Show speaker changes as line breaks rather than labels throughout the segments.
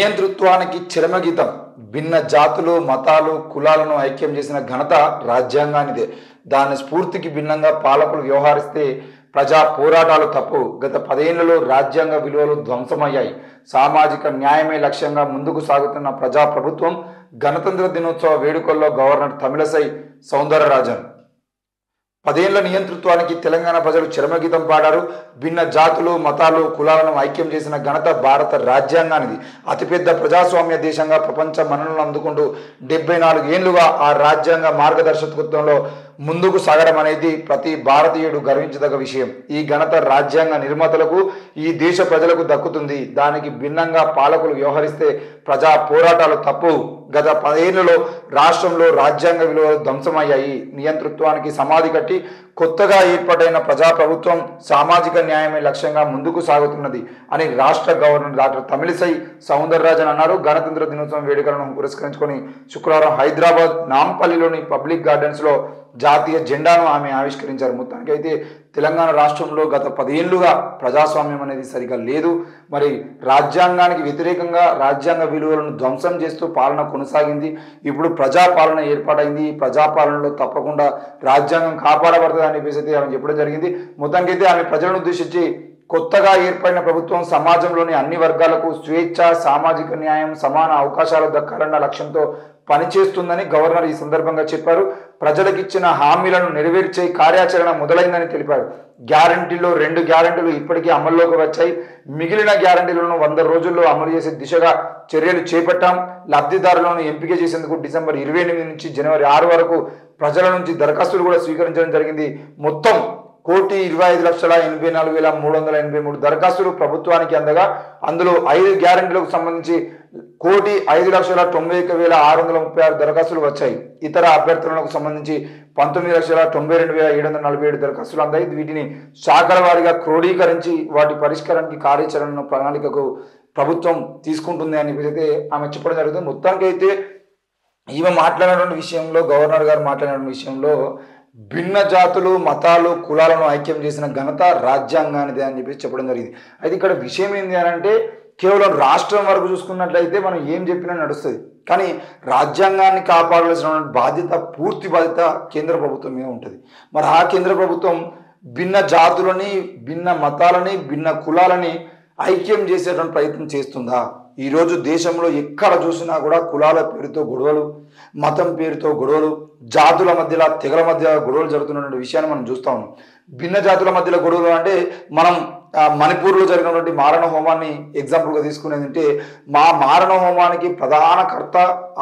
నియంతృత్వానికి చిరమగీతం భిన్న జాతులు మతాలు కులాలను ఐక్యం చేసిన ఘనత రాజ్యాంగానిదే. దాని స్ఫూర్తికి భిన్నంగా పాలకులు వ్యవహరిస్తే ప్రజా పోరాటాలు తప్పు. గత 10 ఏళ్లలో రాజ్యాంగ విలువలు ధ్వంసమయ్యాయి. సామాజిక న్యాయమే లక్ష్యంగా ముందుకు సాగుతున్న ప్రజాప్రభుత్వం గణతంత్ర దినోత్సవ వేడుకల్లో గవర్నర్ తమిళసై సౌందరరాజన్ 10 ఏళ్ల నియంతృత్వానికి తెలంగాణ ప్రజలు చరమగీతం పాడారు. భిన్న జాతులు మతాలు కులాలను ఐక్యం చేసిన ఘనత భారత రాజ్యాంగానిది. అతిపెద్ద ప్రజాస్వామ్య దేశంగా ప్రపంచ మన్ననలు అందుకుంటూ 74 ఏళ్లుగా ఆ రాజ్యాంగ మార్గదర్శకత్వంలో ముందుకు సాగడం అనేది ప్రతి భారతీయుడు గర్వించదగ్గ విషయం. ఈ ఘనత రాజ్యాంగ నిర్మాతలకు ఈ దేశ ప్రజలకు దక్కుతుంది. దానికి భిన్నంగా పాలకులు వ్యవహరిస్తే ప్రజా పోరాటాలు తప్పు. గత 10 ఏళ్లలో రాష్ట్రంలో రాజ్యాంగ విలువలు ధ్వంసమయ్యాయి. నియంతృత్వానికి సమాధి కట్టి కొత్తగా ఏర్పాటైన ప్రజాప్రభుత్వం సామాజిక న్యాయమే లక్ష్యంగా ముందుకు సాగుతున్నది అని రాష్ట్ర గవర్నర్ డాక్టర్ తమిళిసై సౌందరరాజన్ అన్నారు. గణతంత్ర దినోత్సవం వేడుకలను పురస్కరించుకొని శుక్రవారం హైదరాబాద్ నాంపల్లిలోని పబ్లిక్ గార్డెన్స్లో జాతీయ జెండాను ఆమె ఆవిష్కరించారు. మొత్తానికి అయితే తెలంగాణ రాష్ట్రంలో గత 10 ఏళ్లుగా ప్రజాస్వామ్యం అనేది సరిగా లేదు. మరి రాజ్యాంగానికి వ్యతిరేకంగా రాజ్యాంగ విలువలను ధ్వంసం చేస్తూ పాలన కొనసాగింది. ఇప్పుడు ప్రజాపాలన ఏర్పాటైంది. ప్రజాపాలనలో తప్పకుండా రాజ్యాంగం కాపాడబడుతుంది అని చెప్పేసి అయితే ఆమె చెప్పడం జరిగింది. మొత్తానికి అయితే ఆమె ప్రజలను ఉద్దేశించి కొత్తగా ఏర్పడిన ప్రభుత్వం సమాజంలోని అన్ని వర్గాలకు స్వేచ్ఛ సామాజిక న్యాయం సమాన అవకాశాలు దక్కాలన్న లక్ష్యంతో పనిచేస్తుందని గవర్నర్ ఈ సందర్భంగా చెప్పారు. ప్రజలకు ఇచ్చిన హామీలను నెరవేర్చే కార్యాచరణ మొదలైందని తెలిపారు. గ్యారంటీలో 2 గ్యారంటీలు ఇప్పటికీ అమల్లోకి వచ్చాయి. మిగిలిన గ్యారంటీలను 100 రోజుల్లో అమలు చేసే దిశగా చర్యలు చేపట్టాం. లబ్ధిదారులను ఎంపిక చేసేందుకు డిసెంబర్ 28 నుంచి జనవరి 6 వరకు ప్రజల నుంచి దరఖాస్తులు కూడా స్వీకరించడం జరిగింది. మొత్తం 1,25,84,383 దరఖాస్తులు ప్రభుత్వానికి అందగా అందులో 5 గ్యారంటీలకు సంబంధించి 1,05,91,636 దరఖాస్తులు వచ్చాయి. ఇతర అభ్యర్థులకు సంబంధించి 19,92,747 దరఖాస్తులు అందాయి. వీటిని శాఖల వారీగా క్రోడీకరించి వాటి పరిష్కారానికి కార్యాచరణ ప్రణాళికకు ప్రభుత్వం తీసుకుంటుంది అని అయితే ఆమె చెప్పడం జరుగుతుంది. మొత్తానికి అయితే ఈమె మాట్లాడినటువంటి విషయంలో గవర్నర్ గారు మాట్లాడిన విషయంలో భిన్న జాతులు మతాలు కులాలను ఐక్యం చేసిన ఘనత రాజ్యాంగానిదే అని చెప్పేసి చెప్పడం జరిగింది. అయితే ఇక్కడ విషయం ఏంటి అని అంటే కేవలం రాష్ట్రం వరకు చూసుకున్నట్లయితే మనం ఏం చెప్పినా నడుస్తుంది. కానీ రాజ్యాంగాన్ని కాపాడాల్సిన బాధ్యత పూర్తి బాధ్యత కేంద్ర ప్రభుత్వం మీద ఉంటుంది. మరి ఆ కేంద్ర ప్రభుత్వం భిన్న జాతులని భిన్న మతాలని భిన్న కులాలని ఐక్యం చేసేటువంటి ప్రయత్నం చేస్తుందా? ఈరోజు దేశంలో ఎక్కడ చూసినా కూడా కులాల పేరుతో గొడవలు మతం పేరుతో గొడవలు జాతుల మధ్యలో తెగల మధ్య గొడవలు జరుగుతున్నటువంటి విషయాన్ని మనం చూస్తా ఉన్నాం. భిన్న జాతుల మధ్యలో గొడవలు అంటే మనం మణిపూర్లో జరిగినటువంటి మారణ హోమాన్ని ఎగ్జాంపుల్గా తీసుకునేది అంటే మా మారణ హోమానికి ప్రధాన కర్త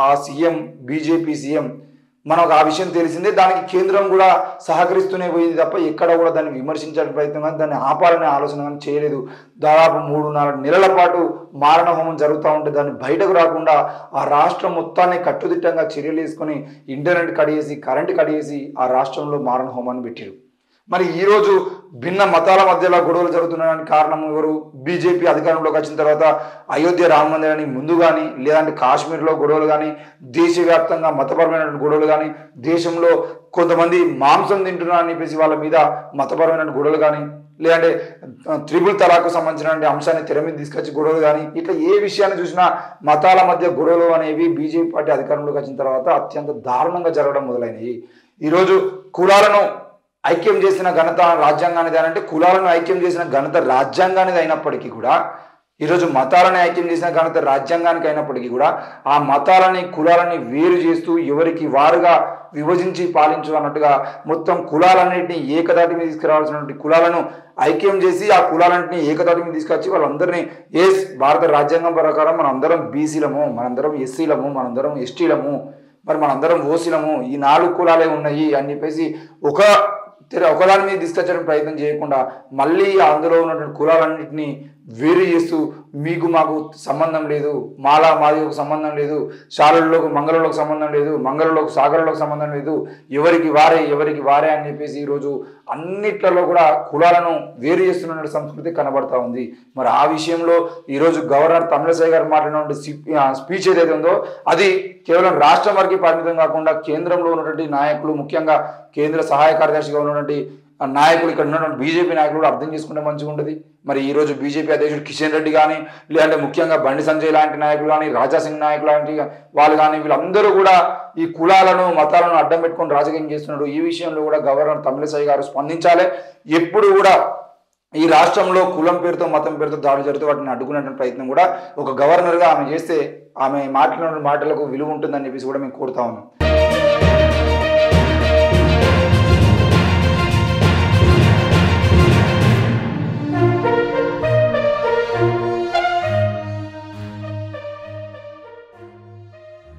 ఆ సీఎం బీజేపీ సీఎం. మనకు ఆ విషయం తెలిసిందే. దానికి కేంద్రం కూడా సహకరిస్తూనే పోయింది తప్ప ఎక్కడ కూడా దాన్ని విమర్శించే ప్రయత్నం కానీ దాన్ని ఆపాలనే ఆలోచన కానీ చేయలేదు. దాదాపు 3-4 నెలల పాటు మారణ హోమం జరుగుతూ ఉంటే దాన్ని బయటకు రాకుండా ఆ రాష్ట్రం మొత్తాన్ని కట్టుదిట్టంగా చర్యలు తీసుకొని ఇంటర్నెట్ కడిగేసి కరెంట్ కడిగేసి ఆ రాష్ట్రంలో మారణ హోమాన్ని పెట్టారు. మరి ఈరోజు భిన్న మతాల మధ్యలో గొడవలు జరుగుతున్నాయని కారణం ఎవరు? బీజేపీ అధికారంలోకి వచ్చిన తర్వాత అయోధ్య రామ మందిరాన్ని ముందు కానీ లేదంటే కాశ్మీర్లో గొడవలు కానీ దేశవ్యాప్తంగా మతపరమైన గొడవలు కానీ దేశంలో కొంతమంది మాంసం తింటున్నారని చెప్పేసి వాళ్ళ మీద మతపరమైన గొడవలు కానీ లేదంటే త్రిపుల్ తలాకు సంబంధించిన అంశాన్ని తెర మీద తీసుకొచ్చి గొడవలు కానీ ఇట్లా ఏ విషయాన్ని చూసినా మతాల మధ్య గొడవలు అనేవి బీజేపీ పార్టీ అధికారంలోకి వచ్చిన తర్వాత అత్యంత దారుణంగా జరగడం మొదలైనవి. ఈరోజు కులాలను ఐక్యం చేసిన ఘనత రాజ్యాంగానిది అంటే కులాలను ఐక్యం చేసిన ఘనత రాజ్యాంగానిది అయినప్పటికీ కూడా ఈరోజు మతాలను ఐక్యం చేసిన ఘనత రాజ్యాంగానికి అయినప్పటికీ కూడా ఆ మతాలని కులాలని వేరు చేస్తూ ఎవరికి వారుగా విభజించి పాలించు అన్నట్టుగా మొత్తం కులాలన్నింటినీ ఏకదాటి మీద తీసుకురావాల్సినటువంటి కులాలను ఐక్యం చేసి ఆ కులాలన్నింటినీ ఏకదాటి మీద తీసుకొచ్చి వాళ్ళందరినీ భారత రాజ్యాంగం ప్రకారం మనందరం బీసీలము మనందరం ఎస్సీలము మనందరం ఎస్టీలము మరి మనందరం ఓసీలము ఈ 4 కులాలే ఉన్నాయి అని చెప్పేసి ఒకదాని మీద తీసుకొచ్చడం ప్రయత్నం చేయకుండా మళ్ళీ అందులో ఉన్నటువంటి కులాలన్నింటినీ వేరు చేస్తూ మీకు మాకు సంబంధం లేదు మాది ఒక సంబంధం లేదు శాలల్లోకి మంగళంలోకి సంబంధం లేదు మంగళంలోకి సాగరంలోకి సంబంధం లేదు ఎవరికి వారే అని చెప్పేసి ఈరోజు అన్నిట్లలో కూడా కులాలను వేరు చేస్తున్న సంస్కృతి కనబడతా ఉంది. మరి ఆ విషయంలో ఈరోజు గవర్నర్ తమిళసై గారు మాట్లాడినటువంటి స్పీచ్ ఏదైతే ఉందో అది కేవలం రాష్ట్రం వరకు పరిమితం కాకుండా కేంద్రంలో ఉన్నటువంటి నాయకులు ముఖ్యంగా కేంద్ర సహాయ కార్యదర్శిగా ఉన్నటువంటి నాయకులు, ఇక్కడ ఉన్నటువంటి బీజేపీ నాయకులు కూడా అర్థం చేసుకుంటే మంచిగా ఉంటుంది. మరి ఈరోజు బీజేపీ అధ్యక్షుడు కిషన్ రెడ్డి కానీ, లేదంటే ముఖ్యంగా బండి సంజయ్ లాంటి నాయకులు కానీ, రాజాసింగ్ నాయకులు లాంటి వాళ్ళు కానీ, వీళ్ళందరూ కూడా ఈ కులాలను మతాలను అడ్డం పెట్టుకొని రాజకీయం చేస్తున్నారు. ఈ విషయంలో కూడా గవర్నర్ తమిళిసై గారు స్పందించాలి. ఎప్పుడు కూడా ఈ రాష్ట్రంలో కులం పేరుతో మతం పేరుతో దాడులు జరుగుతూ వాటిని అడ్డుకునేటువంటి ప్రయత్నం కూడా ఒక గవర్నర్గా ఆమె చేస్తే ఆమె మాట్లాడిన మాటలకు విలువ ఉంటుందని చెప్పేసి కూడా మేము కోరుతా ఉన్నాం.